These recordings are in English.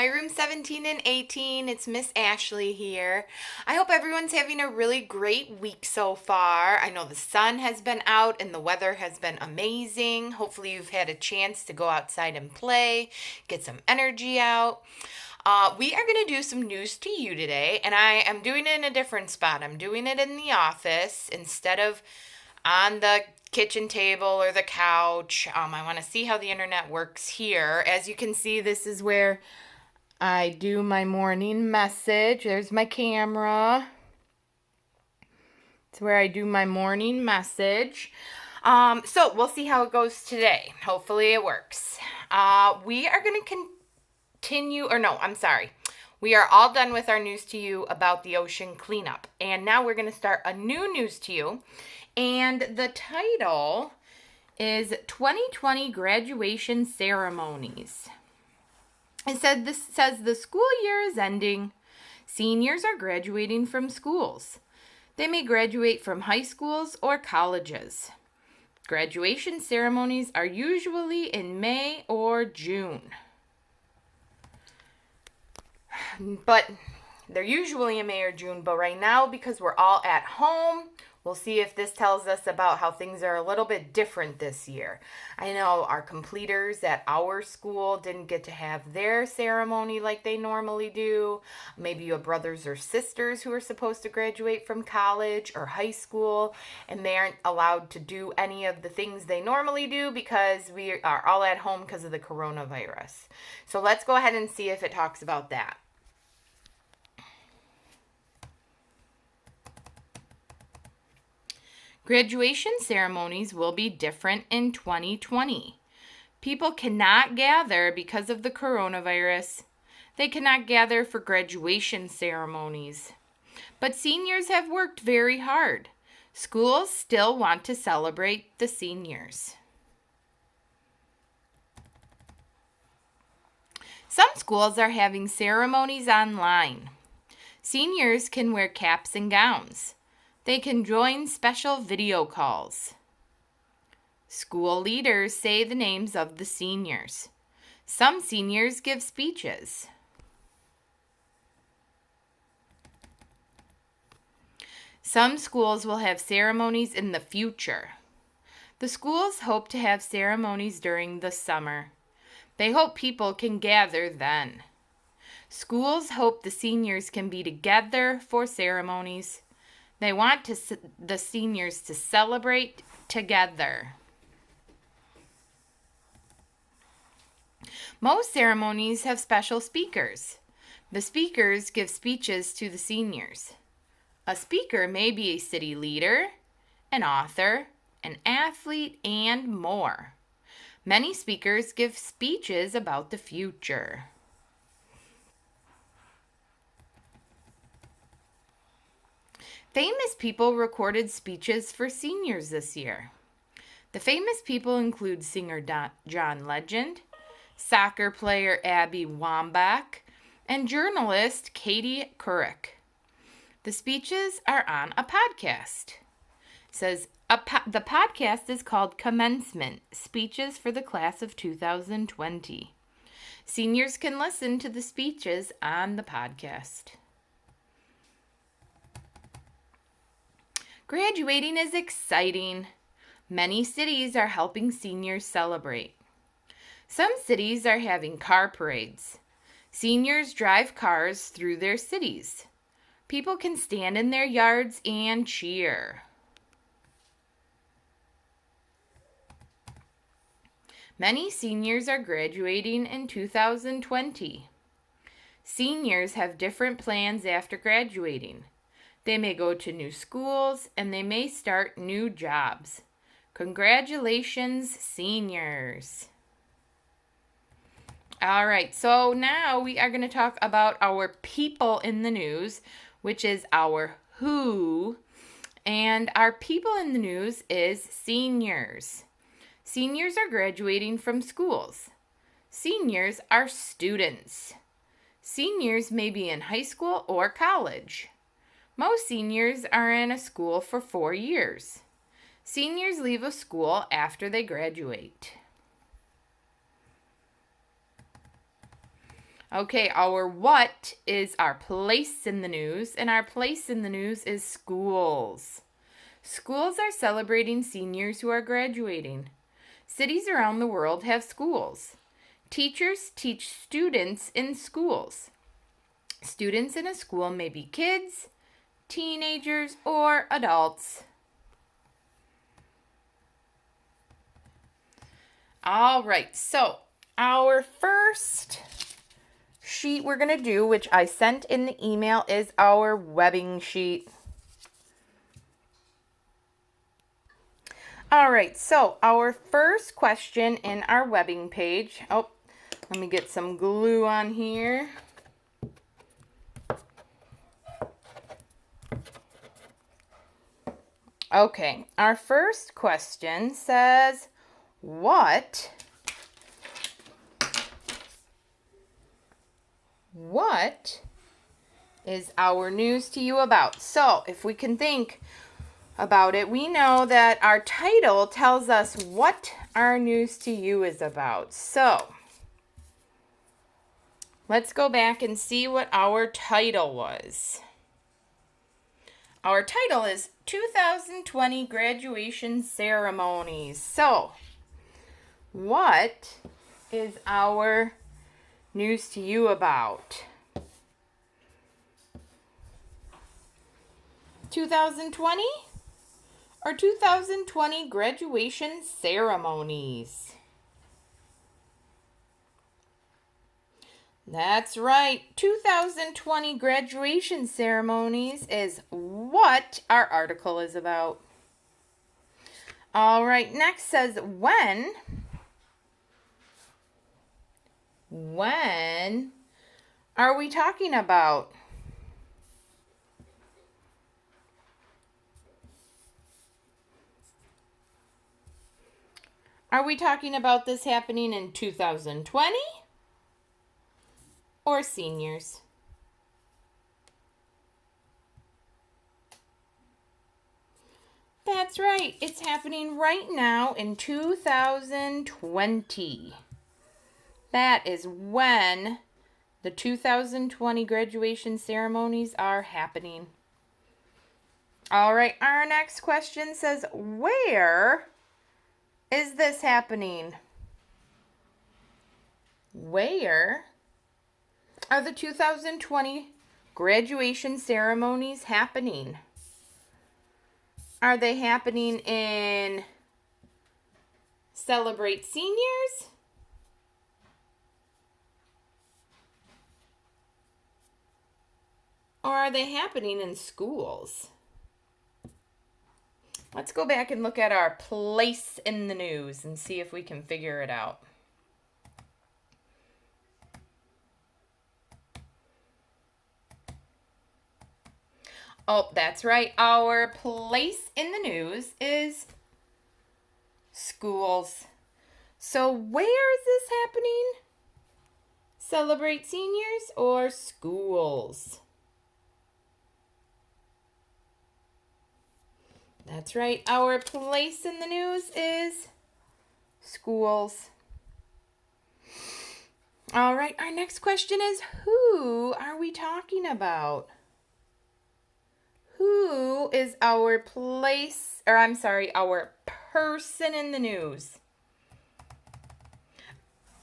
Hi, room 17 and 18. It's Miss Ashley here. I hope everyone's having a really great week so far. I know the sun has been out and the weather has been amazing. Hopefully, you've had a chance to go outside and play, get some energy out. We are going to do some news to you today, and I am doing it in a different spot. I'm doing it in the office instead of on the kitchen table or the couch. I want to see how the internet works here. As you can see, this is where I do my morning message. There's my camera. It's where I do my morning message. So we'll see how it goes today. Hopefully it works. We are going to continue, or no, I'm sorry. We are all done with our news to you about the ocean cleanup. And now we're going to start a new news to you. And the title is 2020 Graduation Ceremonies. It says the school year is ending. Seniors are graduating from schools. They may graduate from high schools or colleges. Graduation ceremonies are usually in May or June. But they're usually in May or June, but right now, because we're all at home, we'll see if this tells us about how things are a little bit different this year. I know our completers at our school didn't get to have their ceremony like they normally do. Maybe you have brothers or sisters who are supposed to graduate from college or high school, and they aren't allowed to do any of the things they normally do because we are all at home because of the coronavirus. So let's go ahead and see if it talks about that. Graduation ceremonies will be different in 2020. People cannot gather because of the coronavirus. They cannot gather for graduation ceremonies. But seniors have worked very hard. Schools still want to celebrate the seniors. Some schools are having ceremonies online. Seniors can wear caps and gowns. They can join special video calls. School leaders say the names of the seniors. Some seniors give speeches. Some schools will have ceremonies in the future. The schools hope to have ceremonies during the summer. They hope people can gather then. Schools hope the seniors can be together for ceremonies. They want the seniors to celebrate together. Most ceremonies have special speakers. The speakers give speeches to the seniors. A speaker may be a city leader, an author, an athlete, and more. Many speakers give speeches about the future. Famous people recorded speeches for seniors this year. The famous people include singer John Legend, soccer player Abby Wambach, and journalist Katie Couric. The speeches are on a podcast. It says the podcast is called Commencement: Speeches for the Class of 2020. Seniors can listen to the speeches on the podcast. Graduating is exciting. Many cities are helping seniors celebrate. Some cities are having car parades. Seniors drive cars through their cities. People can stand in their yards and cheer. Many seniors are graduating in 2020. Seniors have different plans after graduating. They may go to new schools, and they may start new jobs. Congratulations, seniors. All right, so now we are going to talk about our people in the news, which is our who. And our people in the news is seniors. Seniors are graduating from schools. Seniors are students. Seniors may be in high school or college. Most seniors are in a school for 4 years. Seniors leave a school after they graduate. Okay, our what is our place in the news, and our place in the news is schools. Schools are celebrating seniors who are graduating. Cities around the world have schools. Teachers teach students in schools. Students in a school may be kids, teenagers, or adults. All right, so our first sheet we're going to do, which I sent in the email, is our webbing sheet. All right, so our first question in our webbing page. Oh, let me get some glue on here. Okay, our first question says, what is our news to you about? So if we can think about it, we know that our title tells us what our news to you is about. So let's go back and see what our title was. Our title is 2020 Graduation Ceremonies. So what is our news to you about? 2020 or 2020 graduation ceremonies? That's right. 2020 graduation ceremonies is what our article is about. All right, next says when. When are we talking about? Are we talking about this happening in 2020 or seniors? That's right. It's happening right now in 2020. That is when the 2020 graduation ceremonies are happening. All right, our next question says, where is this happening? Where are the 2020 graduation ceremonies happening? Are they happening in Celebrate Seniors? Or are they happening in schools? Let's go back and look at our place in the news and see if we can figure it out. Oh, that's right. Our place in the news is schools. So where is this happening? Celebrate Seniors or schools? That's right. Our place in the news is schools. All right. Our next question is, who are we talking about? Who is our our person in the news?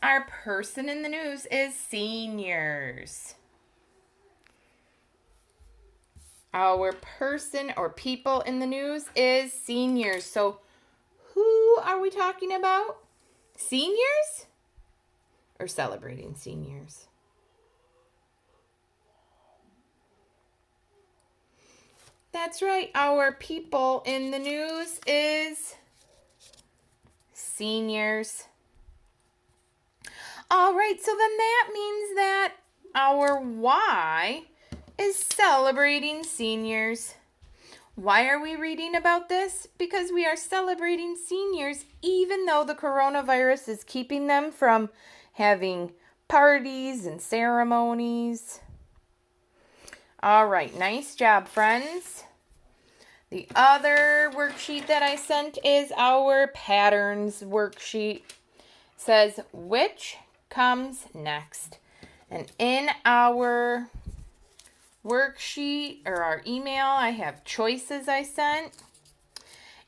Our person in the news is seniors. Our person or people in the news is seniors. So who are we talking about? Seniors or celebrating seniors? That's right. Our people in the news is seniors. All right, so then that means that our why is celebrating seniors. Why are we reading about this? Because we are celebrating seniors even though the coronavirus is keeping them from having parties and ceremonies. All right, nice job, friends. The other worksheet that I sent is our patterns worksheet. It says, which comes next? And in our worksheet or our email, I have choices I sent.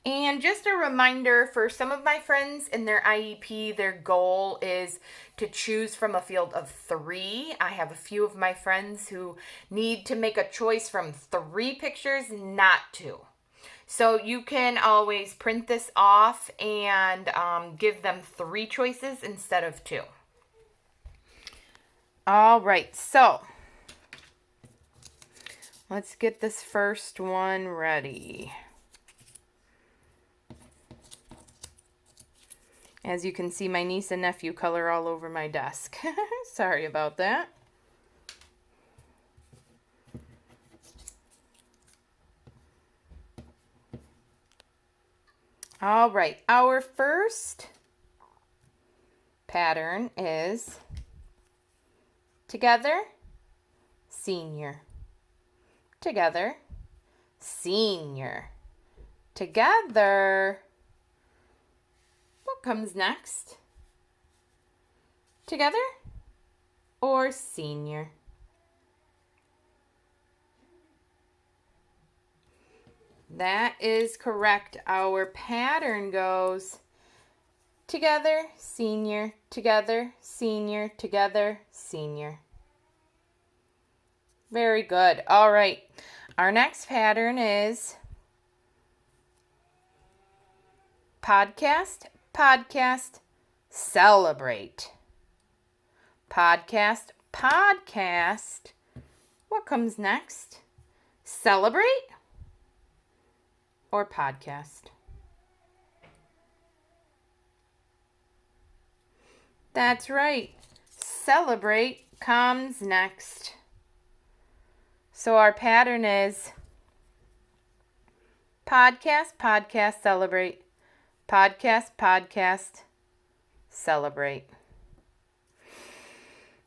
And just a reminder for some of my friends in their IEP, their goal is to choose from a field of 3. I have a few of my friends who need to make a choice from 3 pictures, not 2. So you can always print this off and give them 3 choices instead of 2. All right, so let's get this first one ready. As you can see, my niece and nephew color all over my desk. Sorry about that. All right, our first pattern is together, senior. Together, senior. Together. What comes next? Together or senior? That is correct. Our pattern goes together, senior, together, senior, together, senior. Very good. All right. Our next pattern is podcast, podcast, celebrate. Podcast, podcast. What comes next? Celebrate or podcast? That's right. Celebrate comes next. So our pattern is podcast, podcast, celebrate. Podcast, podcast, celebrate.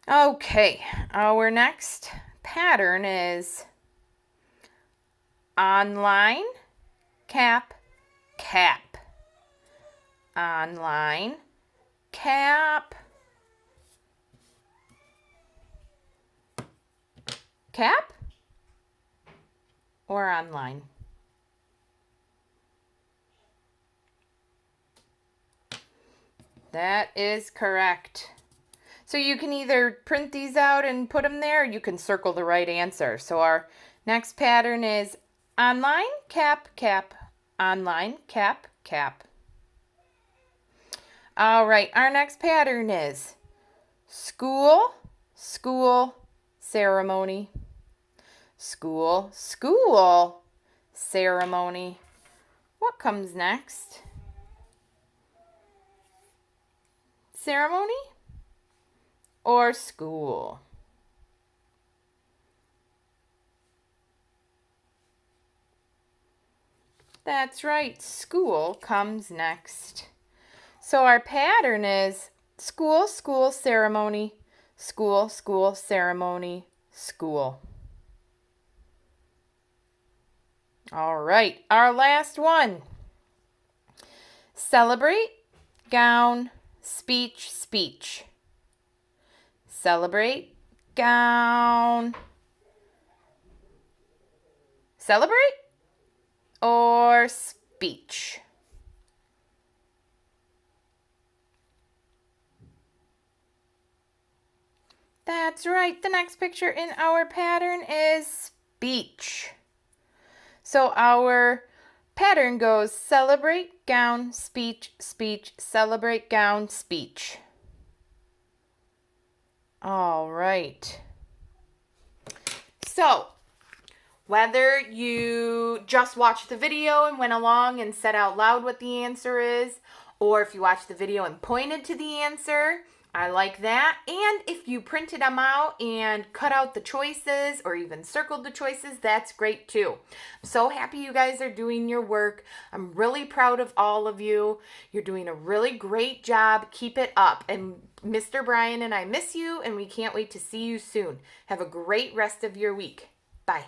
Okay, our next pattern is online, cap, cap. Online, cap, cap, or online? That is correct. So you can either print these out and put them there, or you can circle the right answer. So our next pattern is online, cap, cap. Online, cap, cap. All right, our next pattern is school, school, ceremony. School, school, ceremony. What comes next? Ceremony or school? That's right, school comes next. So our pattern is school, school, ceremony, school, school, ceremony, school. All right, our last one. Celebrate, gown, speech, speech. Celebrate, gown. Celebrate or speech? That's right. The next picture in our pattern is speech. So our pattern goes celebrate, gown, speech, speech, celebrate, gown, speech. All right. So whether you just watched the video and went along and said out loud what the answer is, or if you watched the video and pointed to the answer, I like that. And if you printed them out and cut out the choices or even circled the choices, that's great too. I'm so happy you guys are doing your work. I'm really proud of all of you. You're doing a really great job. Keep it up. And Mr. Brian and I miss you, and we can't wait to see you soon. Have a great rest of your week. Bye.